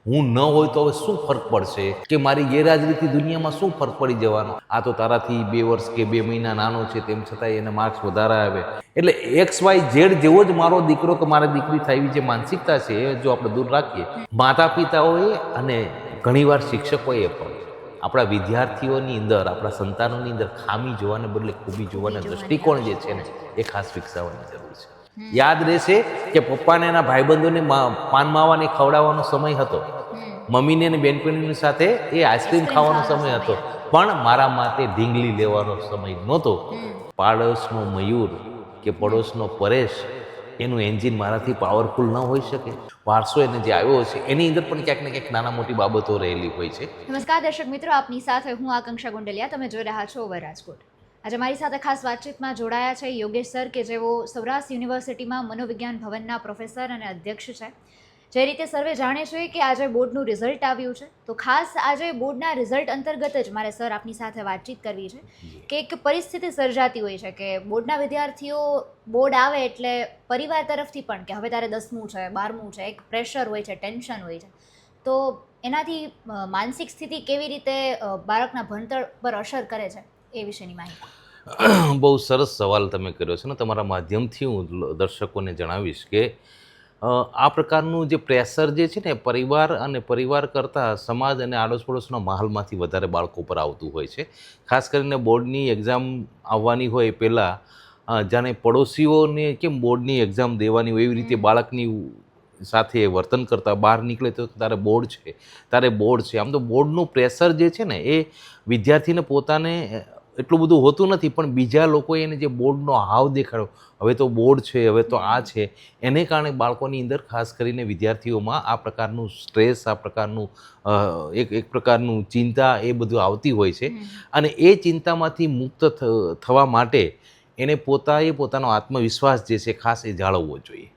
હું ન હોય તો હવે શું ફરક પડશે, કે મારી ગેરહાજરીથી દુનિયામાં શું ફરક પડી જવાનો, આ તો તારાથી 2 વર્ષ કે 2 મહિના નાનો છે તેમ છતાં એને માર્ક્સ વધારે આવે. એટલે XYZ જેવો જ મારો દીકરો કે મારી દીકરી થાય જે માનસિકતા છે એ જો આપણે દૂર રાખીએ, માતા પિતાઓએ અને ઘણીવાર શિક્ષકોએ પણ આપણા વિદ્યાર્થીઓની અંદર, આપણા સંતાનોની અંદર ખામી જોવાને બદલે ખૂબી જોવાના દૃષ્ટિકોણ જે છે ને એ ખાસ વિકસાવવાની જરૂર છે. યાદ રહેશે કે પપ્પાને એના ભાઈબંધોને પાન માવાની ખવડાવવાનો સમય હતો, મમ્મીને અને બેનપણીની સાથે એ આઈસ્ક્રીમ ખાવાનો સમય હતો, પણ મારા માટે ઢીંગલી લેવાનો સમય નહોતો. પાડોશનો મયુર કે પડોશનો પરેશ એનું એન્જિન મારાથી પાવરફુલ ન હોઈ શકે. વારસો એને જે આવ્યો છે એની અંદર પણ ક્યાંક ને ક્યાંક નાના મોટી બાબતો રહેલી હોય છે. નમસ્કાર દર્શક મિત્રો, આપની સાથે હું આકાંક્ષા ગુંડલિયા. તમે જોઈ રહ્યા છો ઓવર રાજકોટ. આજે મારી સાથે ખાસ વાતચીતમાં જોડાયા છે યોગેશ સર, કે જેઓ સૌરાષ્ટ્ર યુનિવર્સિટીમાં મનોવિજ્ઞાન ભવનના પ્રોફેસર અને અધ્યક્ષ છે. જે રીતે સર્વે જાણે છે કે આજે બોર્ડનું રિઝલ્ટ આવ્યું છે, તો ખાસ આજે બોર્ડના રિઝલ્ટ અંતર્ગત જ મારે સર આપની સાથે વાતચીત કરવી છે કે એક પરિસ્થિતિ સર્જાતી હોય છે કે બોર્ડના વિદ્યાર્થીઓ બોર્ડ આવે એટલે પરિવાર તરફથી પણ કે હવે તારે 10મું છે 12મું છે, એક પ્રેશર હોય છે, ટેન્શન હોય છે. તો એનાથી માનસિક સ્થિતિ કેવી રીતે બાળકના ભણતર પર અસર કરે છે એ વિશેની માહિતી. બહુ સરસ સવાલ તમે કર્યો છે ને. તમારા માધ્યમથી હું દર્શકોને જણાવીશ કે આ પ્રકારનું જે પ્રેશર જે છે ને પરિવાર અને પરિવાર કરતાં સમાજ અને આડોશ પડોશના માહોલમાંથી વધારે બાળકો પર આવતું હોય છે. ખાસ કરીને બોર્ડની એક્ઝામ આવવાની હોય પહેલાં જાણે પડોશીઓને કેમ બોર્ડની એક્ઝામ દેવાની હોય એવી રીતે બાળકની સાથે વર્તન કરતા, બહાર નીકળે તો તારે બોર્ડ છે, તારે બોર્ડ છે. આમ તો બોર્ડનું પ્રેશર જે છે ને એ વિદ્યાર્થીને પોતાને એટલું બધું હોતું નથી, પણ બીજા લોકોએ એને જે બોર્ડનો હાવ દેખાડ્યો, હવે તો બોર્ડ છે, હવે તો આ છે, એને કારણે બાળકોની અંદર ખાસ કરીને વિદ્યાર્થીઓમાં આ પ્રકારનું સ્ટ્રેસ, આ પ્રકારનું એક પ્રકારનું ચિંતા એ બધું આવતી હોય છે. અને એ ચિંતામાંથી મુક્ત થવા માટે એને પોતાનો આત્મવિશ્વાસ જે છે ખાસ એ જાળવવો જોઈએ.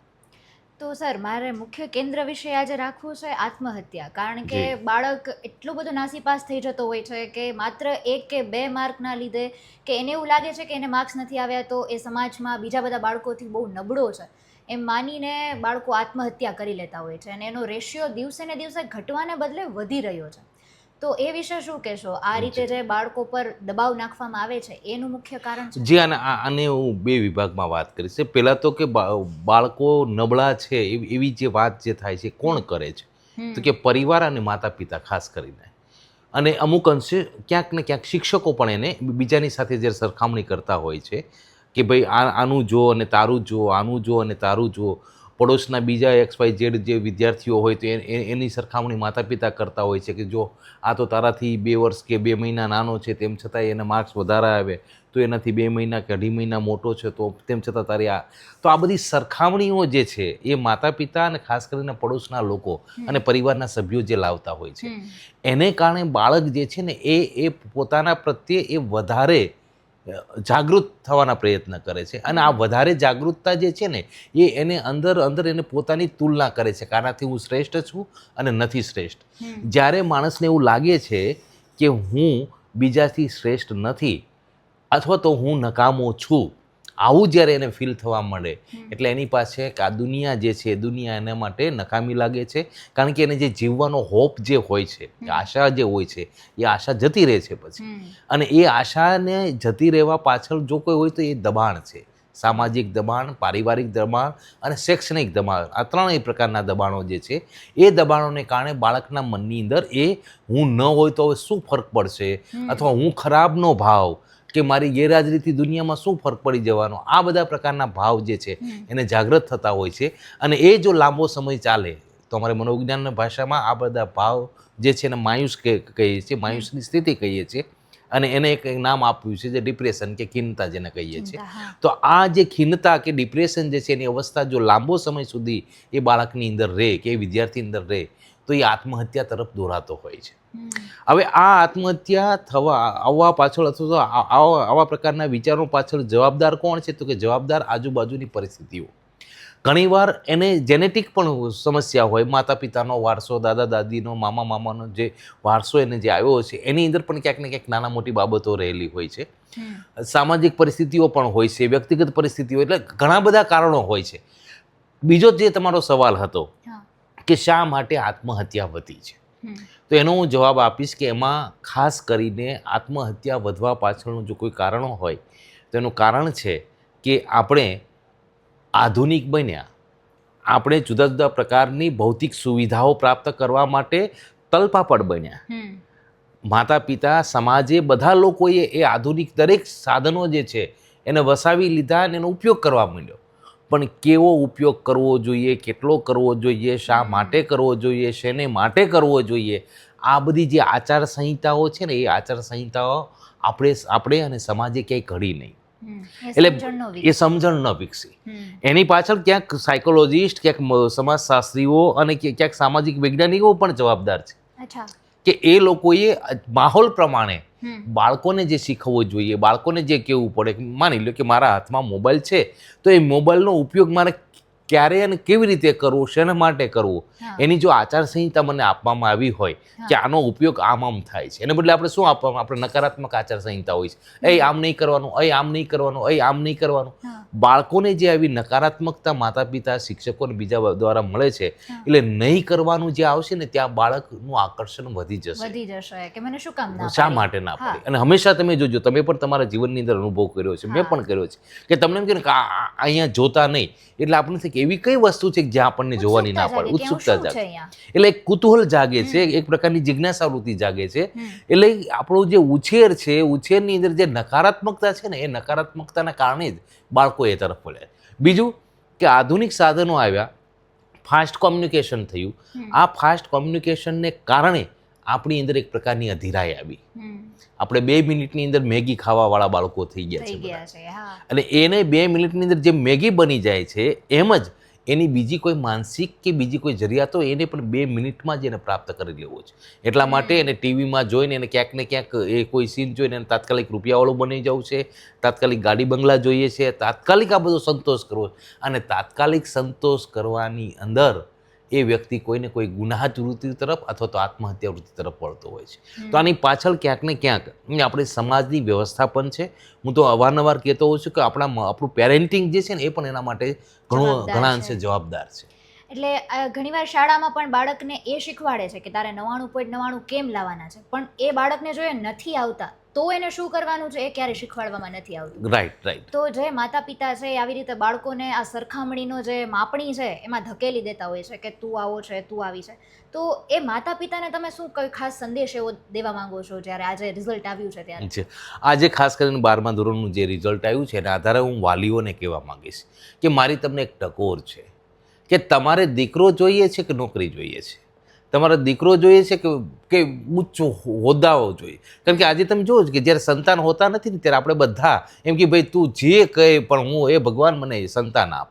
તો સર, મારે મુખ્ય કેન્દ્ર વિષય આજે રાખવું છે આત્મહત્યા. કારણ કે બાળક એટલો બધો નાસીપાસ થઈ જતો હોય છે કે માત્ર 1 કે 2 માર્કના લીધે કે એને એવું લાગે છે કે એને માર્ક્સ નથી આવ્યા તો એ સમાજમાં બીજા બધા બાળકોથી બહુ નબળો છે એમ માનીને બાળકો આત્મહત્યા કરી લેતા હોય છે, અને એનો રેશિયો દિવસે ને દિવસે ઘટવાને બદલે વધી રહ્યો છે. તો એ વિશે શું કહેશો? આ રીતે જે બાળકો પર દબાવ નાખવામાં આવે છે એનું મુખ્ય કારણ છે? જી, આને હું 2 વિભાગમાં વાત કરીશ. પહેલાં તો કે બાળકો નબળા છે એવી જે વાત જે થાય છે કોણ કરે છે, તો કે પરિવાર અને માતા પિતા ખાસ કરીને, અને અમુક અંશે ક્યાંક ને ક્યાંક શિક્ષકો પણ એને બીજાની સાથે જ્યારે સરખામણી કરતા હોય છે કે ભાઈ આનું જો અને તારું જો, આનું જો અને તારું જો. પડોશના બીજા XYZ જે વિદ્યાર્થીઓ હોય તો એની સરખામણી માતા પિતા કરતા હોય છે કે જો આ તો તારાથી 2 વર્ષ કે 2 મહિના નાનો છે તેમ છતાં એને માર્ક્સ વધારે આવે, તો એનાથી 2 મહિના કે 2.5 મહિના મોટો છે તો તેમ છતાં તારી તો આ બધી સરખામણીઓ જે છે એ માતા પિતા અને ખાસ કરીને પડોશના લોકો અને પરિવારના સભ્યો જે લાવતા હોય છે, એને કારણે બાળક જે છે ને એ પોતાના પ્રત્યે એ વધારે જાગૃત થવાના પ્રયત્ન કરે છે. અને આ વધારે જાગૃતતા જે છે ને એ એને અંદર એને પોતાની તુલના કરે છે કે આનાથી હું શ્રેષ્ઠ છું અને નથી શ્રેષ્ઠ. જ્યારે માણસને એવું લાગે છે કે હું બીજાથી શ્રેષ્ઠ નથી અથવા તો હું નકામો છું, આવું જ્યારે એને ફીલ થવા માંડે એટલે એની પાસે આ દુનિયા જે છે દુનિયા એના માટે નકામી લાગે છે. કારણ કે એને જે જીવવાનો હોપ જે હોય છે, આશા જે હોય છે, એ આશા જતી રહે છે પછી. અને એ આશાને જતી રહેવા પાછળ જો કોઈ હોય તો એ દબાણ છે. સામાજિક દબાણ, પારિવારિક દબાણ અને શૈક્ષણિક દબાણ, આ 3 પ્રકારના દબાણો જે છે એ દબાણોને કારણે બાળકના મનની અંદર એ હું ન હોય તો હવે શું ફરક પડશે, અથવા હું ખરાબનો ભાવ કે મારી ગેરહાજરીથી દુનિયામાં શું ફરક પડી જવાનો, આ બધા પ્રકારના ભાવ જે છે એને જાગૃત થતા હોય છે. અને એ જો લાંબો સમય ચાલે તો અમારે મનોવિજ્ઞાનની ભાષામાં આ બધા ભાવ જે છે એને માયુસ કહીએ છીએ, માયુસની સ્થિતિ કહીએ છીએ. અને એને એક નામ આપ્યું છે જે ડિપ્રેશન કે ખિન્નતા જેને કહીએ છીએ. તો આ જે ખિન્નતા કે ડિપ્રેશન જે છે એની અવસ્થા જો લાંબો સમય સુધી એ બાળકની અંદર રહે કે એ વિદ્યાર્થીની અંદર રહે તો એ આત્મહત્યા તરફ દોરાતો હોય છે. હવે આ આત્મહત્યા આવવા પાછળ અથવા આવા પ્રકારના વિચારો પાછળ જવાબદાર કોણ છે, તો કે જવાબદાર આજુબાજુની પરિસ્થિતિઓ. ઘણીવાર એને જેનેટિક પણ સમસ્યા હોય, માતા પિતાનો વારસો, દાદા દાદીનો, મામા મામાનો જે વારસો એને જે આવ્યો છે એની અંદર પણ ક્યાંક ને ક્યાંક નાના મોટી બાબતો રહેલી હોય છે. સામાજિક પરિસ્થિતિઓ પણ હોય છે, વ્યક્તિગત પરિસ્થિતિઓ, એટલે ઘણા બધા કારણો હોય છે. બીજો જે તમારો સવાલ હતો કે શા માટે આત્મહત્યા વધી છે. તો એનો હું જવાબ આપીશ કે એમાં ખાસ કરીને આત્મહત્યા વધવા પાછળનું જો કોઈ કારણો હોય તો એનું કારણ છે કે આપણે આધુનિક બન્યા, આપણે જુદા જુદા પ્રકારની ભૌતિક સુવિધાઓ પ્રાપ્ત કરવા માટે તલપાપડ બન્યા. માતા પિતા સમાજે બધા લોકોએ એ આધુનિક દરેક સાધનો જે છે એને વસાવી લીધા અને એનો ઉપયોગ કરવા માંડ્યો. પણ કેવો ઉપયોગ કરવો જોઈએ, કેટલો કરવો જોઈએ, શા માટે કરવો જોઈએ, શેને માટે કરવો જોઈએ, આ બધી જે આચાર સંહિતાઓ છે ને એ આચાર સંહિતાઓ આપણે અને સમાજે ક્યાંય ઘડી નહીં. એટલે એ સમજણ ન વિકસી. એની પાછળ ક્યાંક સાયકોલોજીસ્ટ, ક્યાંક સમાજશાસ્ત્રીઓ અને ક્યાંક સામાજિક વૈજ્ઞાનિકો પણ જવાબદાર છે કે એ લોકોએ માહોલ પ્રમાણે બાળકોને જે શીખવવો જોઈએ, બાળકોને જે કહેવું પડે. માની લો કે મારા હાથમાં મોબાઈલ છે તો એ મોબાઈલનો ઉપયોગ મારે ક્યારે અને કેવી રીતે કરવો, શેના માટે કરવો, એની જો આચારસંહિતા મને આપવામાં આવી હોય કે આનો ઉપયોગ આમ થાય છે, એને બદલે આપણે શું આપવામાં, આપણે નકારાત્મક આચારસંહિતા હોય છે. એ આમ નહીં કરવાનું, આમ નહીં કરવાનું, આમ નહીં કરવાનું. બાળકોને જે આવી નકારાત્મકતા માતા પિતા, શિક્ષકો અને બીજા દ્વારા મળે છે, એટલે નહીં કરવાનું જે આવશે ને ત્યાં બાળકનું આકર્ષણ વધી જશે કે મને શું કામ ના, શા માટે ના પડે. અને હંમેશા તમે જોજો, તમે પણ તમારા જીવનની અંદર અનુભવ કર્યો છે, મેં પણ કર્યો છે, કે તમને એમ કહે કે અહીંયા જોતા નહીં, એટલે આપણને એવી કઈ વસ્તુ છે કે જ્યાં આપણને જોવાની ના પડે, ઉત્સુકતા જાગે, એટલે એક કુતૂહલ જાગે છે, એક પ્રકારની જિજ્ઞાસા વૃત્તિ જાગે છે. એટલે આપણો જે ઉછેર છે, ઉછેરની અંદર જે નકારાત્મકતા છે ને એ નકારાત્મકતાના કારણે જ બાળકો એ તરફ વળ્યા. બીજું કે આધુનિક સાધનો આવ્યા, ફાસ્ટ કોમ્યુનિકેશન થયું. આ ફાસ્ટ કોમ્યુનિકેશનને કારણે આપણી અંદર એક પ્રકારની અધીરાઈ આવી. આપણે 2 મિનિટની અંદર મેગી ખાવાવાળા બાળકો થઈ ગયા છે. અને એને 2 મિનિટની અંદર જે મેગી બની જાય છે એમ જ એની બીજી કોઈ માનસિક કે બીજી કોઈ જરૂરિયાત હોય એને પણ 2 મિનિટમાં જ એને પ્રાપ્ત કરી લેવો છે. એટલા માટે એને ટીવીમાં જોઈને એને ક્યાંક ને ક્યાંક એ કોઈ સીન જોઈને એને તાત્કાલિક રૂપિયાવાળું બની જવું છે, તાત્કાલિક ગાડી બંગલા જોઈએ છે, તાત્કાલિક આ બધો સંતોષ કરવો. અને તાત્કાલિક સંતોષ કરવાની અંદર એ વ્યક્તિ કોઈને કોઈ ગુનાહ વૃત્તિ તરફ અથવા તો આત્મહત્યા વૃત્તિ તરફ વળતો હોય છે. તો આની પાછળ ક્યાંક ને ક્યાંક આપણી સમાજની વ્યવસ્થા પણ છે. હું તો અવારનવાર કહેતો હોઉં છું કે આપણું પેરેન્ટિંગ જે છે ને એ પણ એના માટે ઘણા અંશે જવાબદાર છે. એટલે ઘણીવાર શાળામાં પણ બાળકને એ શીખવાડે છે કે તારે 99.99 કેમ લાવવાના છે, પણ એ બાળકને જો એ નથી આવતા તો એને શું કરવાનું છે એ ક્યારે શીખવાડવામાં નથી આવતું. રાઈટ. તો જે માતા પિતા છે આવી રીતે બાળકોને આ સરખામણીનો જે માપણી છે એમાં ધકેલી દેતા હોય છે કે તું આવો છે, તું આવી છે. તો એ માતા પિતાને તમે શું કોઈ ખાસ સંદેશ એવો દેવા માંગો છો જ્યારે આજે રિઝલ્ટ આવ્યું છે ત્યારે? આજે ખાસ કરીને 12મા ધોરણનું જે રિઝલ્ટ આવ્યું છે એના આધારે હું વાલીઓને કહેવા માંગીશ કે મારી તમને એક ટકોર છે કે તમારે દીકરો જોઈએ છે કે નોકરી જોઈએ છે, તમારો દીકરો જોઈએ છે કે ઉચ્ચ હોદ્દાઓ જોઈએ. કારણ કે આજે તમે જુઓ કે જ્યારે સંતાન હોતા નથી ને ત્યારે આપણે બધા એમ કે ભાઈ તું જે કહે પણ હું એ ભગવાન મને સંતાન આપ.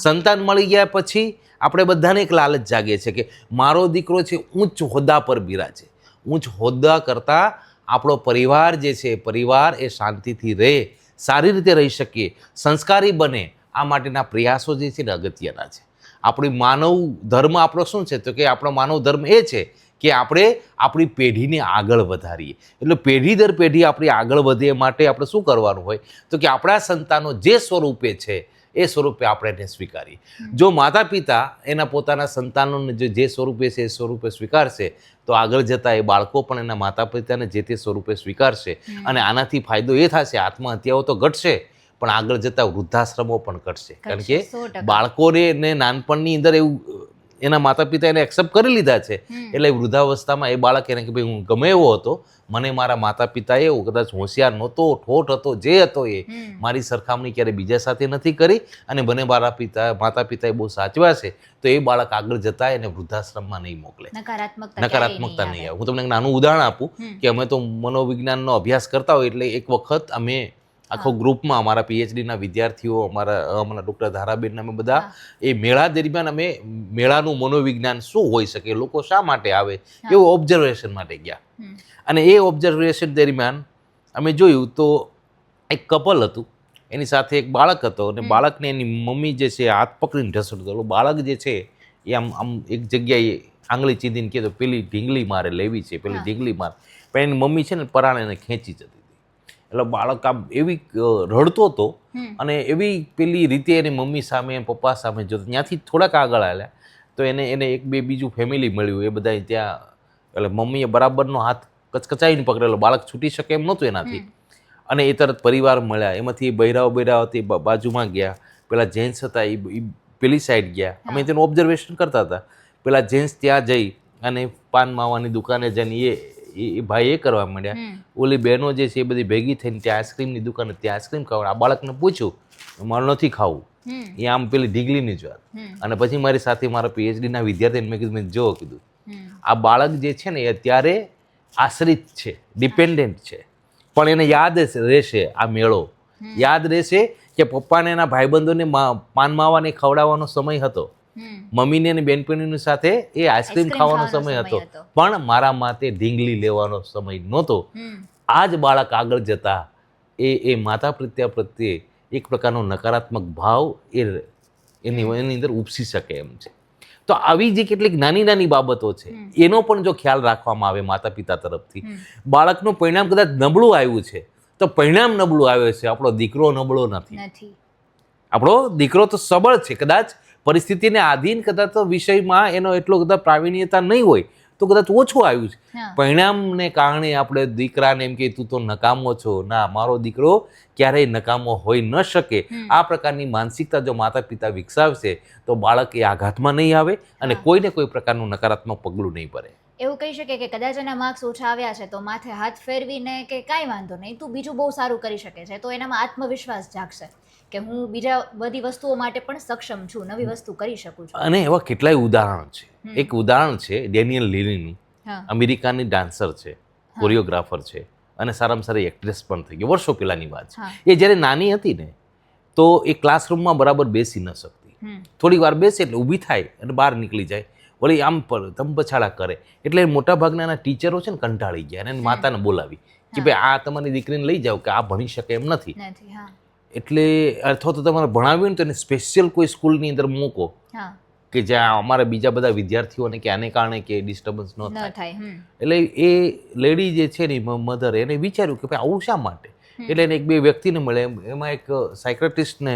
સંતાન મળી ગયા પછી આપણે બધાને એક લાલચ જાગે છે કે મારો દીકરો છે ઉચ્ચ હોદ્દા પર બિરાજે. ઉચ્ચ હોદ્દા કરતાં આપણો પરિવાર જે છે, પરિવાર એ શાંતિથી રહે, સારી રીતે રહી શકીએ, સંસ્કારી બને, આ માટેના પ્રયાસો જે છે ને અગત્યના છે. આપણી માનવ ધર્મ આપણો શું છે? તો કે આપણો માનવ ધર્મ એ છે કે આપણે આપણી પેઢીને આગળ વધારીએ. એટલે પેઢી દર પેઢી આપણી આગળ વધે એ માટે આપણે શું કરવાનું હોય તો કે આપણા સંતાનો જે સ્વરૂપે છે એ સ્વરૂપે આપણે એને સ્વીકારીએ. જો માતા પિતા એના પોતાના સંતાનોને જે સ્વરૂપે છે એ સ્વરૂપે સ્વીકારશે તો આગળ જતાં એ બાળકો પણ એના માતા પિતાને જે તે સ્વરૂપે સ્વીકારશે. અને આનાથી ફાયદો એ થશે, આત્મહત્યાઓ તો ઘટશે પણ આગળ જતાં વૃદ્ધાશ્રમો પણ ઘટશે. કારણ કે બાળકોને નાનપણની અંદર એવું એના માતા પિતા એને એક્સેપ્ટ કરી લીધા છે એટલે વૃદ્ધાવસ્થામાં એ બાળક એને કે ભાઈ હું ગમે એવો હતો, મને મારા માતા પિતાએ કદાચ હોશિયાર નહોતો, ઠોઠ હતો, જે હતો એ મારી સરખામણી ક્યારે બીજા સાથે નથી કરી અને મને મારા માતા પિતાએ બહુ સાચવ્યા છે, તો એ બાળક આગળ જતા એને વૃદ્ધાશ્રમમાં નહીં મોકલે, નકારાત્મકતા નહીં આવે. હું તમને એક નાનું ઉદાહરણ આપું કે અમે તો મનોવિજ્ઞાનનો અભ્યાસ કરતા હોય એટલે એક વખત અમે આખો ગ્રુપમાં અમારા પીએચડીના વિદ્યાર્થીઓ, અમારા ડૉક્ટર ધારાબેન, અમે બધા એ મેળા દરમિયાન અમે મેળાનું મનોવિજ્ઞાન શું હોઈ શકે, લોકો શા માટે આવે એવું ઓબ્ઝર્વેશન માટે ગયા. અને એ ઓબ્ઝર્વેશન દરમિયાન અમે જોયું તો એક કપલ હતું, એની સાથે એક બાળક હતો અને બાળકને એની મમ્મી જે છે હાથ પકડીને ઢસડતો. બાળક જે છે એ આમ એક જગ્યાએ આંગળી ચીંધીને કહે તો પેલી ઢીંગલી મારે લેવી છે, પેલી ઢીંગલી મારે, પણ એની મમ્મી છે ને પરાણે એને ખેંચી જતી. એટલે બાળક આમ એવી રડતો હતો અને એવી પેલી રીતે એની મમ્મી સામે, પપ્પા સામે જોતો. ત્યાંથી થોડાક આગળ આવ્યા તો એને એક બે બીજું ફેમિલી મળ્યું, એ બધા ત્યાં, એટલે મમ્મીએ બરાબરનો હાથ કચકચાઈને પકડેલો, બાળક છૂટી શકે એમ નહોતું એનાથી, અને એ તરત પરિવાર મળ્યા, એમાંથી બૈરાઓ હતી બાજુમાં ગયા, પેલા જેન્ટ્સ હતા એ પેલી સાઈડ ગયા, અમે તેનું ઓબ્ઝર્વેશન કરતા હતા. પેલા જેન્ટ્સ ત્યાં જઈ અને પાન માવાની દુકાને જઈને એ ભાઈ એ કરવા માંડ્યા, ઓલી બહેનો જે છે એ બધી ભેગી થઈને ત્યાં આઈસ્ક્રીમની દુકાને ત્યાં આઈસ્ક્રીમ ખાવા. આ બાળકને પૂછ્યું, મારે નથી ખાવું, એ આમ પેલી ઢીગલીની જ વાત. અને પછી મારી સાથે મારા પીએચડીના વિદ્યાર્થીને મેં કીધું, મેં જો કીધું આ બાળક જે છે ને એ અત્યારે આશ્રિત છે, ડિપેન્ડન્ટ છે, પણ એને યાદ રહેશે આ મેળો, યાદ રહેશે કે પપ્પાને એના ભાઈબંધોને પાન માવાને ખવડાવવાનો સમય હતો, મમ્મીને અને બેનપણીની સાથે એ આઈસ્ક્રીમ ખાવાનો સમય હતો, પણ મારા માથે ઢીંગલી લેવાનો સમય નહોતો. આ જ બાળક આગળ જતા એ માતા પ્રત્યે એક પ્રકારનો નકારાત્મક ભાવ એની અંદર ઉપસી શકે એમ છે. તો આવી જે કેટલીક નાની નાની બાબતો છે એનો પણ જો ખ્યાલ રાખવામાં આવે માતા પિતા તરફથી, બાળકનું પરિણામ કદાચ નબળું આવ્યું છે તો પરિણામ નબળું આવે છે, આપણો દીકરો નબળો નથી. આપણો દીકરો તો સબળ છે, કદાચ પરિસ્થિતિને આધીન કદાચ તો વિષયમાં એનો એટલો કદાચ પ્રાવીણ્યતા નહીં હોય તો કદાચ ઓછું આવ્યું છે, પરિણામને કારણે આપણે દીકરાને એમ કે તું તો નકામો છો. ના, મારો દીકરો ક્યારેય નકામો હોઈ ન શકે. આ પ્રકારની માનસિકતા જો માતા પિતા વિકસાવશે તો બાળક એ આઘાતમાં નહીં આવે અને કોઈને કોઈ પ્રકારનું નકારાત્મક પગલું નહીં ભરે. એવું કહી શકે કે કદાચ એના માર્ક્સ ઓછા આવ્યા છે તો માથે હાથ ફેરવીને કે કાંઈ વાંધો નહીં, તું બીજું બહુ સારું કરી શકે છે, તો એનામાં આત્મવિશ્વાસ જાગશે કે હું બીજા બધી વસ્તુઓ માટે પણ સક્ષમ છું, નવી વસ્તુ કરી શકું છું. અને એવા કેટલાય ઉદાહરણ છે. એક ઉદાહરણ છે ડેનિયલ લીલીનું, અમેરિકાની ડાન્સર છે, કોરિયોગ્રાફર છે અને સારામાં સારી એક્ટ્રેસ પણ થઈ ગઈ, વર્ષો પહેલાની વાત છે. એ જ્યારે નાની હતી ને તો એ ક્લાસરૂમમાં બરાબર બેસી ન શકતી, થોડી વાર બેસે એટલે ઊભી થાય અને બહાર નીકળી જાય, વળી આમ પર ધમપછાડા કરે, એટલે મોટા ભાગના એના ટીચરો છે ને કંટાળી ગયા અને માતાને બોલાવી કે ભાઈ આ તમારી દીકરીને લઈ જાઓ કે આ ભણી શકે એમ નથી, એટલે અથવા તો તમારે ભણાવ્યું ને તો એને સ્પેશિયલ કોઈ સ્કૂલની અંદર મૂકો કે જ્યાં અમારા બીજા બધા વિદ્યાર્થીઓને કે આને કારણે કે ડિસ્ટર્બન્સ ન થાય. એટલે એ લેડી જે છે ને મધર, એને વિચાર્યું કે ભાઈ આવું શા માટે, એટલે એને એક બે વ્યક્તિને મળ્યા, એમાં એક સાયક્રેટિસ્ટને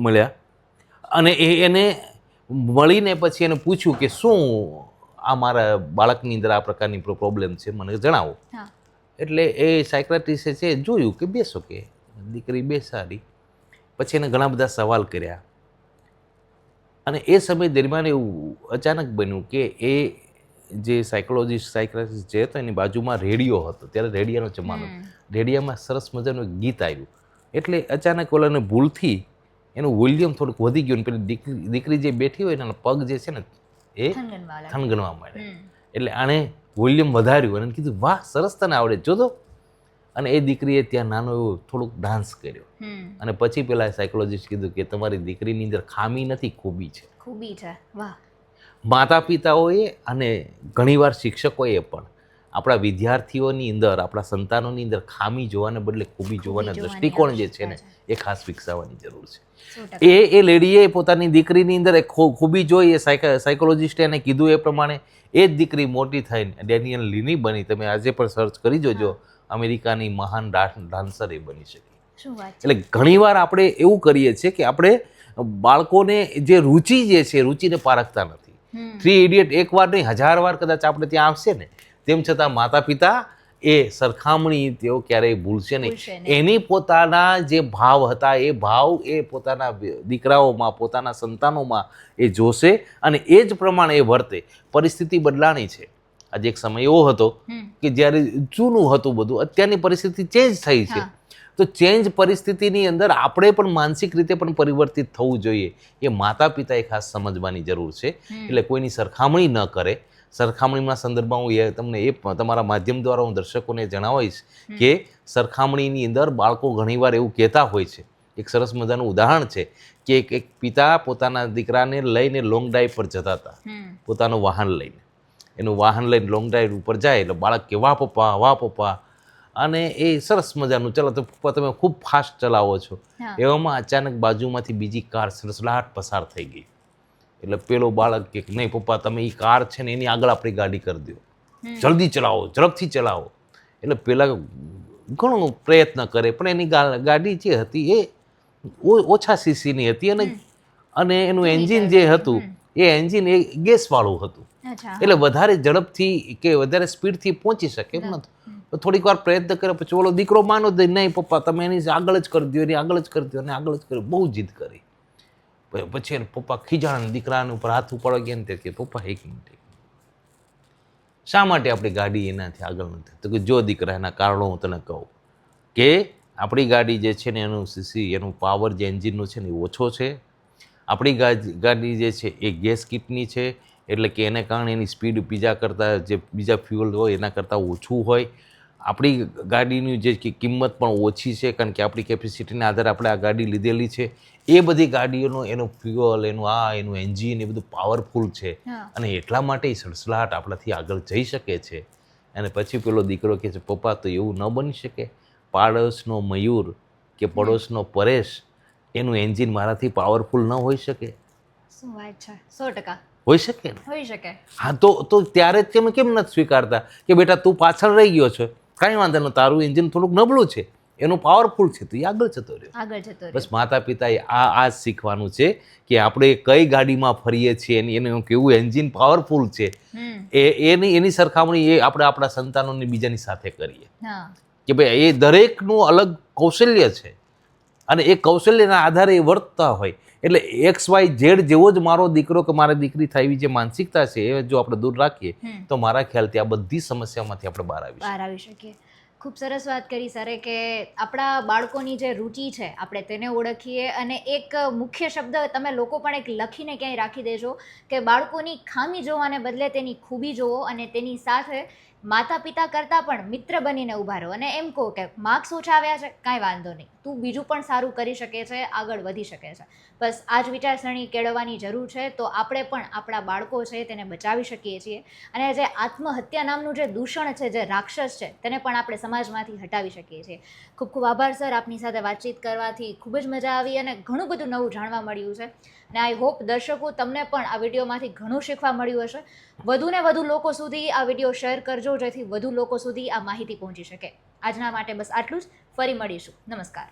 મળ્યા અને એને મળીને પછી એને પૂછ્યું કે શું આ મારા બાળકની અંદર આ પ્રકારની પ્રોબ્લેમ છે, મને જણાવો. એટલે એ સાયક્રેટિસ્ટે છે જોયું કે બેસો, કે દીકરી બેસાડી, પછી એને ઘણા બધા સવાલ કર્યા અને એ સમય દરમિયાન એવું અચાનક બન્યું કે એ જે સાયક્રેટિસ્ટ છે તો એની બાજુમાં રેડિયો હતો, ત્યારે રેડિયાનો જમાનો, રેડિયામાં સરસ મજાનું એક ગીત આવ્યું, એટલે અચાનક ઓલાને ભૂલથી એનું વોલ્યુમ થોડુંક વધી ગયું, પેલી દીકરી જે બેઠી હોય એના પગ જે છે ને એ થનગણવા માંડે, એટલે આણે વોલ્યુમ વધાર્યું અને કીધું વાહ સરસ તને આવડે જોતો, અને એ દીકરીએ ત્યાં નાનો એવો થોડુંક ડાન્સ કર્યો અને પછી પેલા સાયકોલોજીસ્ટ કીધું કે તમારી દીકરીની અંદર ખામી નથી, ખૂબી છે. વાહ. માતા પિતાઓએ અને ઘણીવાર શિક્ષકોએ પણ આપણા વિદ્યાર્થીઓની અંદર, આપણા સંતાનોની અંદર ખામી જોવાને બદલે ખૂબી જોવાના દૃષ્ટિકોણ જે છે ને એ ખાસ વિકસાવવાની જરૂર છે. એ લેડીએ પોતાની દીકરીની અંદર એક ખૂબી જોઈ, એ સાયકોલોજીસ્ટે એને કીધું એ પ્રમાણે એ જ દીકરી મોટી થઈને ડેનિયલ લીની બની. તમે આજે પણ સર્ચ કરી જોજો, અમેરિકાની મહાન ડાન્સર એ બની શકી. એટલે ઘણીવાર આપણે એવું કરીએ છીએ કે આપણે બાળકોને જે રુચિ જે છે રૂચિને પારખતા નથી. 3 ઇડિયટ એક વાર નહીં 1000 વાર કદાચ આપણે ત્યાં આવશે ને, તેમ છતાં માતા પિતા એ સરખામણી તેઓ ક્યારેય ભૂલશે નહીં. એની પોતાના જે ભાવ હતા એ ભાવ એ પોતાના દીકરાઓમાં, પોતાના સંતાનોમાં એ જોશે અને એ જ પ્રમાણે એ વર્તે. પરિસ્થિતિ બદલાણી છે. આજે એક સમય એવો હતો કે જ્યારે જૂનું હતું બધું, અત્યારની પરિસ્થિતિ ચેન્જ થઈ છે. તો ચેન્જ પરિસ્થિતિની અંદર આપણે પણ માનસિક રીતે પણ પરિવર્તિત થવું જોઈએ. એ માતા પિતાએ ખાસ સમજવાની જરૂર છે. એટલે કોઈની સરખામણી ન કરે. સરખામણીના સંદર્ભમાં હું તમને એ તમારા માધ્યમ દ્વારા હું દર્શકોને જણાવીશ કે સરખામણીની અંદર બાળકો ઘણીવાર એવું કહેતા હોય છે. એક સરસ મજાનું ઉદાહરણ છે કે એક પિતા પોતાના દીકરાને લઈને લોંગ ડ્રાઈવ પર જતા હતા, પોતાનું વાહન લઈને. એનું વાહન લઈને લોંગ ડ્રાઈવ ઉપર જાય એટલે બાળક કે વાહ પપ્પા, અને એ સરસ મજાનું ચલો તો પપ્પા તમે ખૂબ ફાસ્ટ ચલાવો છો. એવામાં અચાનક બાજુમાંથી બીજી કાર સરસલાટ પસાર થઈ ગઈ. એટલે પેલો બાળક કે નહીં પપ્પા તમે એ કાર છે ને એની આગળ આપણી ગાડી કરી દો, જલ્દી ચલાવો, ઝડપથી ચલાવો. એટલે પેલા ઘણો પ્રયત્ન કરે પણ એની ગાડી જે હતી એ ઓછા સીસીની હતી અને એનું એન્જિન જે હતું એ એન્જિન એ ગેસવાળું હતું, અચ્છા એટલે વધારે ઝડપથી કે વધારે સ્પીડથી પહોંચી શકે એમ નહોતું. તો થોડીક વાર પ્રયત્ન કર્યો પછી ઓલો દીકરો માનો જ નહીં, પપ્પા તમે એની આગળ જ કરી દો, એની આગળ જ કરી દો, અને આગળ જ કરી, બહુ જીદ કરી. પછી એને પપ્પા ખીજાણા, દીકરાને ઉપર હાથ ઉપાડવા ગયા ને કે પપ્પા એક મિનિટ, શા માટે આપણી ગાડી એનાથી આગળ નથી? તો કે જો દીકરા, એના કારણો હું તને કહું કે આપણી ગાડી જે છે ને એનું સીસી, એનું પાવર જે એન્જિનનું છે ને એ ઓછો છે. આપણી ગાડી જે છે એ ગેસ કીટની છે, એટલે કે એને કારણે એની સ્પીડ બીજા ફ્યુઅલ હોય એના કરતાં ઓછું હોય. આપણી ગાડીની જે કિંમત પણ ઓછી છે, કારણ કે આપણી કેપેસિટીના આધારે આપણે આ ગાડી લીધેલી છે. એ બધી ગાડીઓનો એનું ફ્યુઅલ, એનું એન્જિન એ બધું પાવરફુલ છે, અને એટલા માટે એ સડસડાટ આપણાથી આગળ જઈ શકે છે. અને પછી પેલો દીકરો કહે છે, પપ્પા તો એવું ન બની શકે, પાડોશનો મયુર કે પડોશનો પરેશ એનું એન્જિન મારાથી પાવરફુલ ન હોઈ શકે? શું વાત છે, 100% હોઈ શકે ને? હોઈ શકે. હા, તો ત્યારે જ તમે કેમ નથી સ્વીકારતા કે બેટા તું પાછળ રહી ગયો છે, કાંઈ વાંધો નહીં, તારું એન્જિન થોડુંક નબળું છે, એનું પાવરફુલ છે, તો એ આગળ જતો રહ્યો. આગળ જતો રહ્યો. બસ માતા પિતાએ આ જ શીખવાનું છે કે આપણે કઈ ગાડીમાં ફરીએ છીએ, એનું કેવું એન્જિન પાવરફુલ છે, એની સરખામણી એ આપણે આપણા સંતાનોની બીજાની સાથે કરીએ. કે ભાઈ એ દરેકનું અલગ કૌશલ્ય છે, અને એ કૌશલ્યના આધારે એ વર્તતા હોય. એટલે XYZ જેવો જ મારો દીકરો કે મારી દીકરી થાય એવી જે માનસિકતા છે એ જો આપણે દૂર રાખીએ તો મારા ખ્યાલથી આ બધી સમસ્યામાંથી આપણે બહાર આવી શકીએ. ખૂબ સરસ વાત કરી સરે કે આપણા બાળકોની જે રુચિ છે આપણે તેને ઓળખીએ, અને એક મુખ્ય શબ્દ તમે લોકો પણ એક લખીને ક્યાંય રાખી દેજો કે બાળકોની ખામી જોવાને બદલે તેની ખૂબી જોવો, અને તેની સાથે માતા પિતા કરતાં પણ મિત્ર બનીને ઊભા રહો, અને એમ કહો કે માર્ક્સ ઓછા આવ્યા છે, કાંઈ વાંધો નહીં, તું બીજું પણ સારું કરી શકે છે, આગળ વધી શકે છે. બસ આ જ વિચારસરણી કેળવવાની જરૂર છે, તો આપણે પણ આપણા બાળકો છે તેને બચાવી શકીએ છીએ, અને જે આત્મહત્યા નામનું જે દૂષણ છે, જે રાક્ષસ છે, તેને પણ આપણે સમાજમાંથી હટાવી શકીએ છીએ. ખૂબ ખૂબ આભાર સર, આપની સાથે વાતચીત કરવાથી ખૂબ જ મજા આવી અને ઘણું બધું નવું જાણવા મળ્યું છે. અને આઈ હોપ દર્શકો તમને પણ આ વિડીયોમાંથી ઘણું શીખવા મળ્યું હશે. વધુને વધુ લોકો સુધી આ વિડીયો શેર કરજો, જેથી વધુ લોકો સુધી આ માહિતી પહોંચી શકે. આજના માટે બસ આટલું જ. ફરી મળીશું. નમસ્કાર.